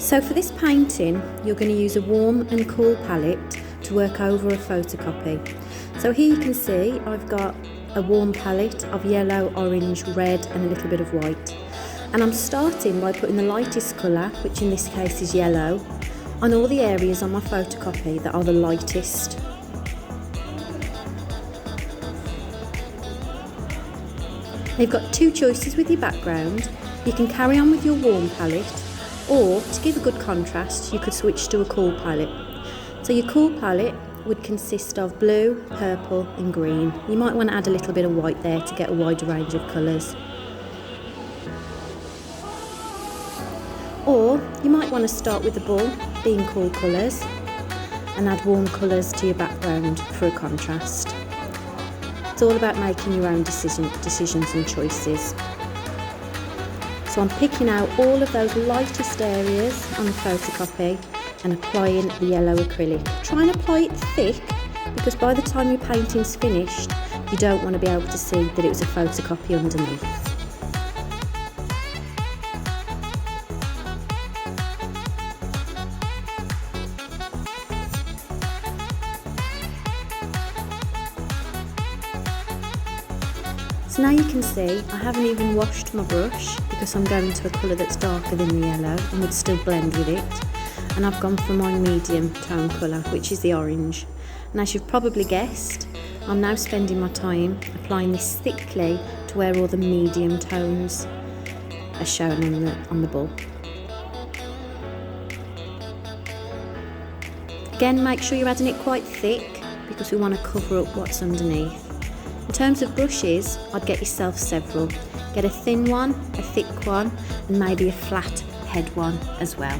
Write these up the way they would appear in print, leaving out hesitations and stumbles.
So for this painting, you're going to use a warm and cool palette to work over a photocopy. So here you can see I've got a warm palette of yellow, orange, red and a little bit of white. And I'm starting by putting the lightest colour, which in this case is yellow, on all the areas on my photocopy that are the lightest. You've got two choices with your background. You can carry on with your warm palette, or to give a good contrast, you could switch to a cool palette. So your cool palette would consist of blue, purple and green. You might want to add a little bit of white there to get a wider range of colours. Or you might want to start with the bull being cool colours and add warm colours to your background for a contrast. It's all about making your own decisions and choices. So I'm picking out all of those lightest areas on the photocopy and applying the yellow acrylic. Try and apply it thick, because by the time your painting's finished, you don't want to be able to see that it was a photocopy underneath. So now you can see I haven't even washed my brush, because I'm going to a colour that's darker than the yellow and would still blend with it. And I've gone for my medium tone colour, which is the orange. And as you've probably guessed, I'm now spending my time applying this thickly to where all the medium tones are shown on the bull. Again, make sure you're adding it quite thick, because we want to cover up what's underneath. In terms of brushes, I'd get yourself several. Get a thin one, a thick one, and maybe a flat head one as well.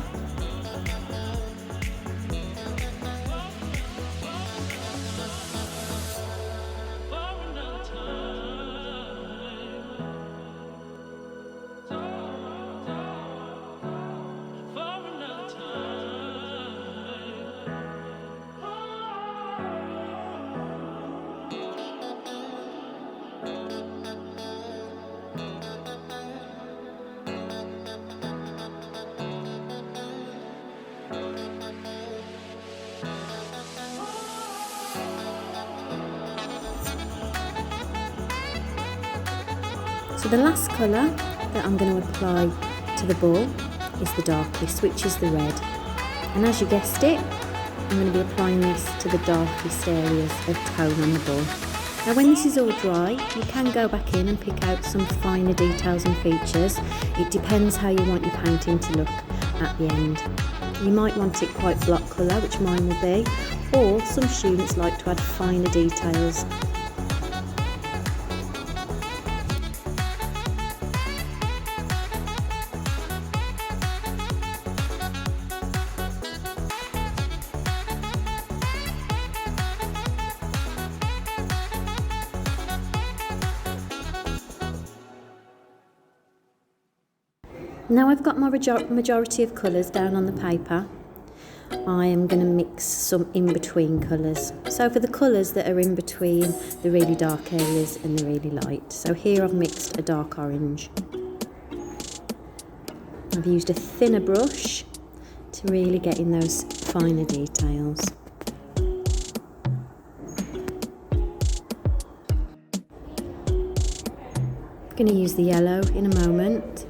So the last colour that I'm going to apply to the bull is the darkest, which is the red. And as you guessed it, I'm going to be applying this to the darkest areas of tone on the bull. Now when this is all dry, you can go back in and pick out some finer details and features. It depends how you want your painting to look at the end. You might want it quite block colour, which mine will be, or some students like to add finer details. Now I've got my majority of colours down on the paper, I am going to mix some in-between colours. So for the colours that are in between the really dark areas and the really light. So here I've mixed a dark orange. I've used a thinner brush to really get in those finer details. I'm going to use the yellow in a moment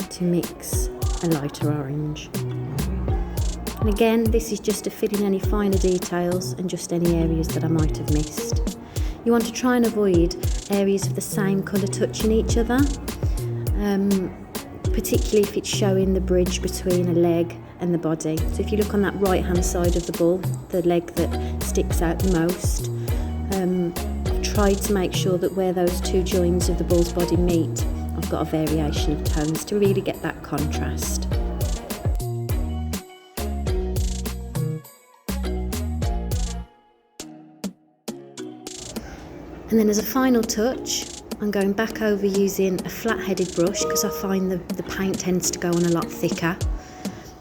to mix a lighter orange. And again, this is just to fit in any finer details and just any areas that I might have missed. You want to try and avoid areas of the same colour touching each other, particularly if it's showing the bridge between a leg and the body. So if you look on that right hand side of the bull, the leg that sticks out the most, I've tried to make sure that where those two joins of the bull's body meet, I've got a variation of tones to really get that contrast. And then as a final touch, I'm going back over using a flat-headed brush because I find the paint tends to go on a lot thicker,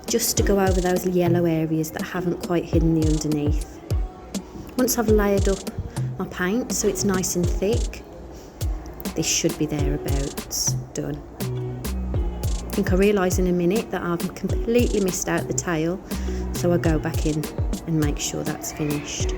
just to go over those yellow areas that haven't quite hidden the underneath. Once I've layered up my paint so it's nice and thick, this should be thereabouts done. think I realise in a minute that I've completely missed out the tail, so I go back in and make sure that's finished.